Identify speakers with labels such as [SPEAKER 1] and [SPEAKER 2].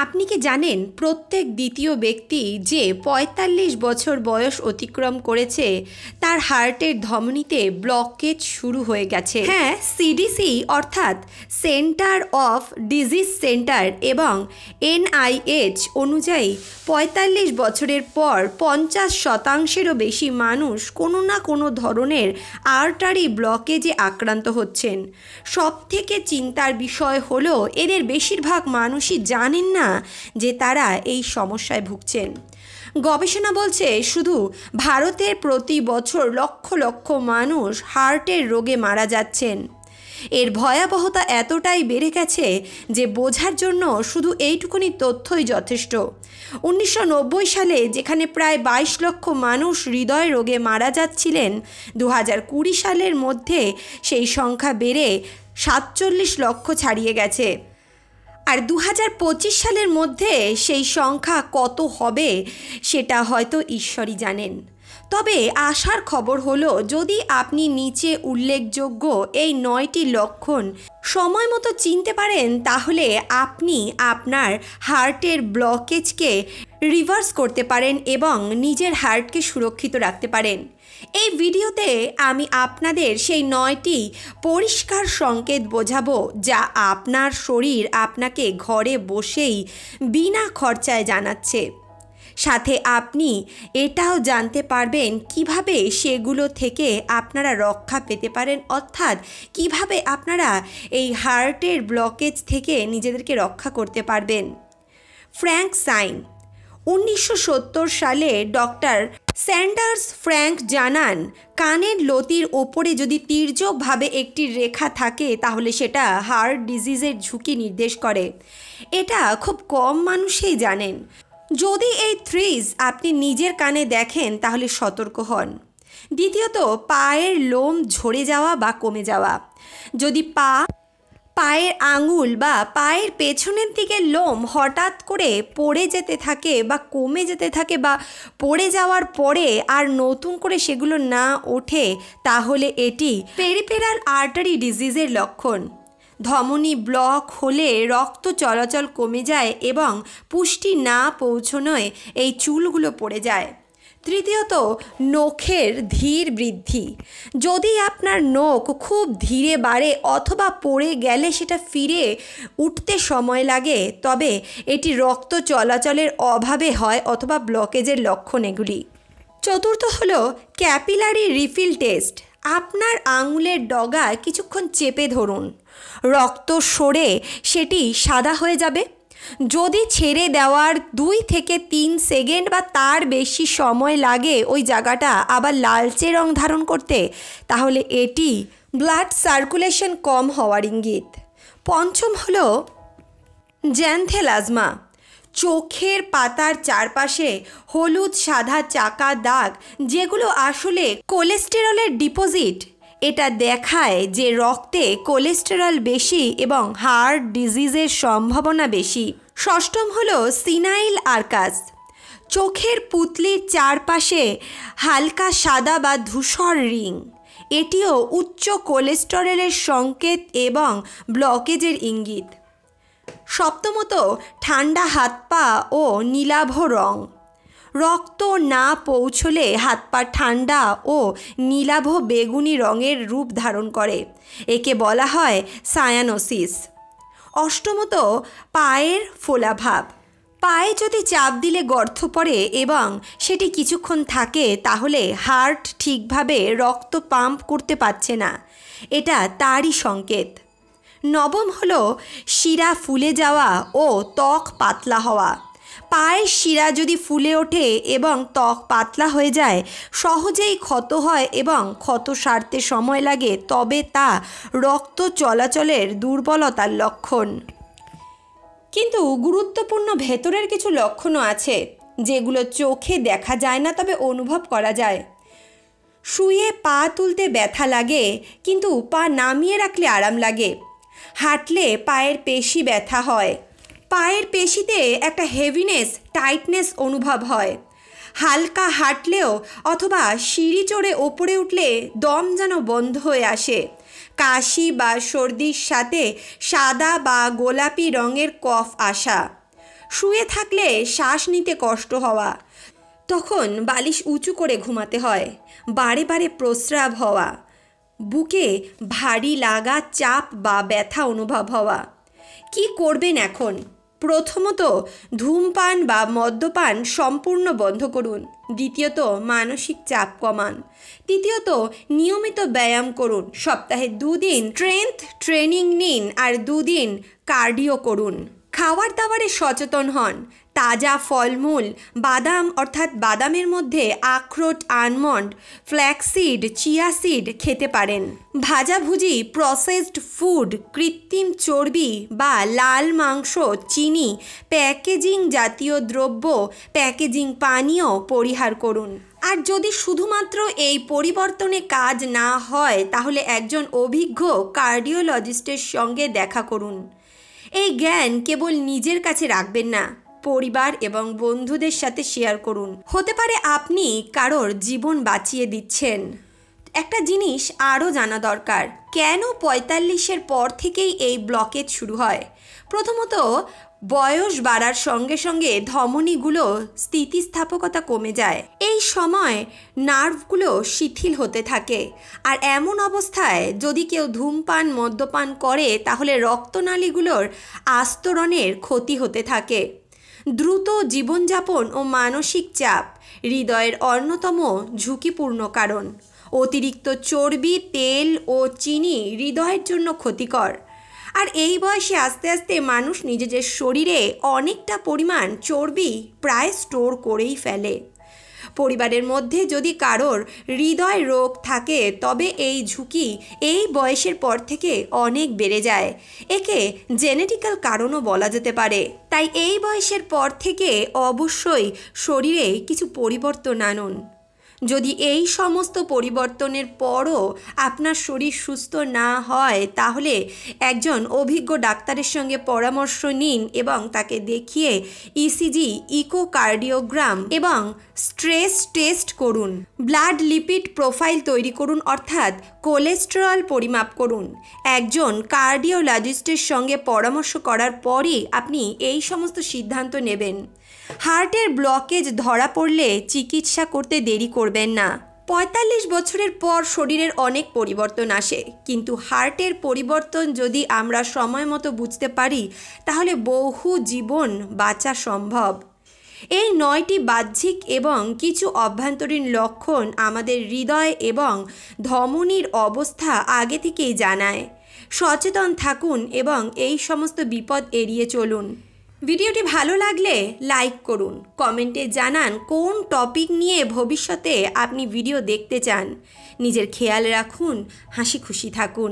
[SPEAKER 1] আপনি কি জানেন প্রত্যেক দ্বিতীয় ব্যক্তি যে ৪৫ বছর বয়স অতিক্রম করেছে তার হার্টের ধমনীতে ব্লকেজ শুরু হয়ে গেছে? হ্যাঁ, সিডিসি অর্থাৎ সেন্টার অফ ডিজিজ সেন্টার এবং এনআইএইচ অনুযায়ী ৪৫ বছরের পর ৫০%-এরও বেশি মানুষ কোনো না কোনো ধরনের আর্টারি ব্লকেজে আক্রান্ত হচ্ছেন। সবথেকে চিন্তার বিষয় হলো এদের বেশিরভাগ মানুষই জানেন না যে তারা এই সমস্যায় ভুগছেন। গবেষণা বলছে শুধু ভারতের প্রতি বছর লক্ষ লক্ষ মানুষ হার্টের রোগে মারা যাচ্ছেন। এর ভয়াবহতা এতটাই বেড়ে গেছে যে বোঝার জন্য শুধু এইটুকুনি তথ্যই যথেষ্ট। 1990 সালে যেখানে প্রায় 22 লক্ষ মানুষ হৃদয় রোগে মারা যাচ্ছিলেন, 2020 সালের মধ্যে সেই সংখ্যা বেড়ে 47 লক্ষ ছাড়িয়ে গেছে। আর 2025 সালের মধ্যে সেই সংখ্যা কত হবে সেটা হয়তো ঈশ্বরই জানেন। তবে আশার খবর হলো যদি আপনি নিচে উল্লেখযোগ্য এই 9টি লক্ষণ সময় মতো চিনতে পারেন তাহলে আপনি আপনার হার্টের ব্লকেজকে রিভার্স করতে পারেন এবং নিজের হার্টকে সুরক্ষিত রাখতে পারেন। এই ভিডিওতে আমি আপনাদের সেই 9টি পরিষ্কার সংকেত বোঝাবো যা আপনার শরীর আপনাকে ঘরে বসেই বিনা খরচায় জানাচ্ছে। সাথে আপনি এটাও জানতে পারবেন কিভাবে সেগুলো থেকে আপনারা রক্ষা পেতে পারেন, অর্থাৎ কিভাবে আপনারা এই হার্টের ব্লকেজ থেকে নিজেদেরকে রক্ষা করতে পারবেন। ফ্র্যাঙ্ক সাইন 1970 সালে ডক্টর স্যান্ডার্স ফ্র্যাঙ্ক জানান, কানের লতির ওপরে যদি তির্যকভাবে একটি রেখা থাকে তাহলে সেটা হার্ট ডিজিজের ঝুঁকি নির্দেশ করে। এটা খুব কম মানুষই জানেন। যদি এই থ্রিজ আপনি নিজের কানে দেখেন তাহলে সতর্ক হন। দ্বিতীয়ত, পায়ের লোম ঝরে যাওয়া বা কমে যাওয়া। যদি পায়ের আঙুল বা পায়ের পেছনের দিকে লোম হঠাৎ করে পড়ে যেতে থাকে বা কমে যেতে থাকে বা পড়ে যাওয়ার পরে আর নতুন করে সেগুলো না ওঠে তাহলে এটি পেরিফেরাল আর্টারি ডিজিজের লক্ষণ। ধমনী ব্লক হলে রক্ত চলাচল কমে যায় এবং পুষ্টি না পৌঁছনোয় এই চুলগুলো পড়ে যায়। তৃতীয়ত, নখের ধীর বৃদ্ধি। যদি আপনার নখ খুব ধীরে বাড়ে অথবা পড়ে গেলে সেটা ফিরে উঠতে সময় লাগে তবে এটি রক্ত চলাচলের অভাবে হয় অথবা ব্লকেজের লক্ষণ এগুলি। চতুর্থ হলো ক্যাপিলারি রিফিল টেস্ট। আপনার আঙুলের ডগায় কিছুক্ষণ চেপে ধরুন, রক্ত সরে সেটি সাদা হয়ে যাবে। যদি ছেড়ে দেওয়ার 2 থেকে 3 সেকেন্ড বা তার বেশি সময় লাগে ওই জায়গাটা আবার লালচে রং ধারণ করতে তাহলে এটি ব্লাড সার্কুলেশন কম হওয়ার ইঙ্গিত। পঞ্চম হলো জ্যানথেলাজমা। চোখের পাতার চারপাশে হলুদ সাদা চাকা দাগ যেগুলো আসলে কোলেস্টেরলের ডিপোজিট। এটা দেখায় যে রক্তে কোলেস্টেরল বেশি এবং হার্ট ডিজিজের সম্ভাবনা বেশি। ষষ্ঠম হলো সিনাইল আর্কাস। চোখের পুতলির চারপাশে হালকা সাদা বা ধূসর রিং। এটিও উচ্চ কোলেস্টেরলের সংকেত এবং ব্লকেজের ইঙ্গিত। সপ্তমত, ঠান্ডা হাত পা ও নীলাভ রং। রক্ত না পৌঁছলে হাত পা ঠান্ডা ও নীলাভ বেগুনি রঙের রূপ ধারণ করে, একে বলা হয় সায়ানোসিস। অষ্টমত, পায়ের ফোলাভাব। পায়ে যদি চাপ দিলে গর্ত পড়ে এবং সেটি কিছুক্ষণ থাকে তাহলে হার্ট ঠিকভাবে রক্ত পাম্প করতে পারছে না, এটা তারই সংকেত। নবম হলো শিরা ফুলে যাওয়া ও ত্বক পাতলা হওয়া। পায়ের শিরা যদি ফুলে ওঠে এবং ত্বক পাতলা হয়ে যায়, সহজেই ক্ষত হয় এবং ক্ষত সারতে সময় লাগে তবে তা রক্ত চলাচলের দুর্বলতার লক্ষণ। কিন্তু গুরুত্বপূর্ণ ভেতরের কিছু লক্ষণও আছে যেগুলো চোখে দেখা যায় না তবে অনুভব করা যায়। শুয়ে পা তুলতে ব্যথা লাগে কিন্তু পা নামিয়ে রাখলে আরাম লাগে। হাঁটলে পায়ের পেশি ব্যথা হয়। পায়ের পেশিতে একটা হেভিনেস টাইটনেস অনুভব হয়। হালকা হাঁটলেও অথবা সিঁড়ি চড়ে ওপরে উঠলে দম যেন বন্ধ হয়ে আসে। কাশি বা সর্দির সাথে সাদা বা গোলাপি রঙের কফ আসা। শুয়ে থাকলে শ্বাস নিতে কষ্ট হওয়া, তখন বালিশ উঁচু করে ঘুমাতে হয়, বারে বারে প্রস্রাব হওয়া, বুকে ভারী লাগা, চাপ বা ব্যথা অনুভব হওয়া। কি করবেন এখন? প্রথমত, ধূমপান বা মদ্যপান সম্পূর্ণ বন্ধ করুন। দ্বিতীয়ত, মানসিক চাপ কমান। তৃতীয়ত, নিয়মিত ব্যায়াম করুন। সপ্তাহে 2 দিন স্ট্রেংথ ট্রেনিং নিন আর 2 দিন কার্ডিও করুন। খাবার দাবারে সচেতন হন। তাজা ফলমূল, বাদাম অর্থাৎ বাদামের মধ্যে আখরোট, আলমন্ড, ফ্ল্যাক্সিড, চিয়া সিড খেতে পারেন। ভাজাভুজি, প্রসেসড ফুড, কৃত্রিম চর্বি বা লাল মাংস, চিনি, প্যাকেজিং জাতীয় দ্রব্য, প্যাকেজিং পানীয় পরিহার করুন। আর যদি শুধুমাত্র এই পরিবর্তনে কাজ না হয় তাহলে একজন অভিজ্ঞ কার্ডিওলজিস্টের সঙ্গে দেখা করুন। এই জ্ঞান কেবল নিজের কাছে রাখবেন না, পরিবার এবং বন্ধুদের সাথে শেয়ার করুন। হতে পারে আপনি কারোর জীবন বাঁচিয়ে দিচ্ছেন। একটা জিনিস আরও জানা দরকার, কেন 45-এর পর থেকেই এই ব্লকেজ শুরু হয়? প্রথমত, বয়স বাড়ার সঙ্গে সঙ্গে ধমনীগুলো স্থিতিস্থাপকতা কমে যায়। এই সময় নার্ভগুলো শিথিল হতে থাকে। আর এমন অবস্থায় যদি কেউ ধূমপান, মদ্যপান করে তাহলে রক্তনালীগুলোর আস্তরণের ক্ষতি হতে থাকে। দ্রুত জীবনযাপন ও মানসিক চাপ হৃদয়ের অন্যতম ঝুঁকিপূর্ণ কারণ। অতিরিক্ত চর্বি, তেল ও চিনি হৃদয়ের জন্য ক্ষতিকর। আর এই বয়সে আস্তে আস্তে মানুষ নিজেদের শরীরে অনেকটা পরিমাণ চর্বি প্রায় স্টোর করেই ফেলে। পরিবারের মধ্যে যদি কারোর হৃদয় রোগ থাকে তবে এই ঝুঁকি এই বয়সের পর থেকে অনেক বেড়ে যায়। একে জেনেটিক্যাল কারণও বলা যেতে পারে। তাই এই বয়সের পর থেকে অবশ্যই শরীরে কিছু পরিবর্তন আনুন। যদি এই সমস্ত পরিবর্তনের পরও আপনার শরীর সুস্থ না হয় তাহলে একজন অভিজ্ঞ ডাক্তারের সঙ্গে পরামর্শ নিন এবং তাকে দেখিয়ে ইসিজি, ইকোকার্ডিওগ্রাম এবং স্ট্রেস টেস্ট করুন। ব্লাড লিপিড প্রোফাইল তৈরি করুন, অর্থাৎ কোলেস্টেরল পরিমাপ করুন। একজন কার্ডিওলজিস্টের সঙ্গে পরামর্শ করার পরই আপনি এই সমস্ত সিদ্ধান্ত নেবেন। হার্টের ব্লকেজ ধরা পড়লে চিকিৎসা করতে দেরি করবেন না। 45 বছরের পর শরীরের অনেক পরিবর্তন আসে, কিন্তু হার্টের পরিবর্তন যদি আমরা সময় মতো বুঝতে পারি তাহলে বহু জীবন বাঁচা সম্ভব। এই 9টি বাহ্যিক এবং কিছু অভ্যন্তরীণ লক্ষণ আমাদের হৃদয় এবং ধমনীর অবস্থা আগে থেকেই জানায়। সচেতন থাকুন এবং এই সমস্ত বিপদ এড়িয়ে চলুন। ভিডিওটি ভালো লাগলে লাইক করুন, কমেন্টে জানান কোন টপিক নিয়ে ভবিষ্যতে আপনি ভিডিও দেখতে চান। নিজের খেয়াল রাখুন, হাসি খুশি থাকুন।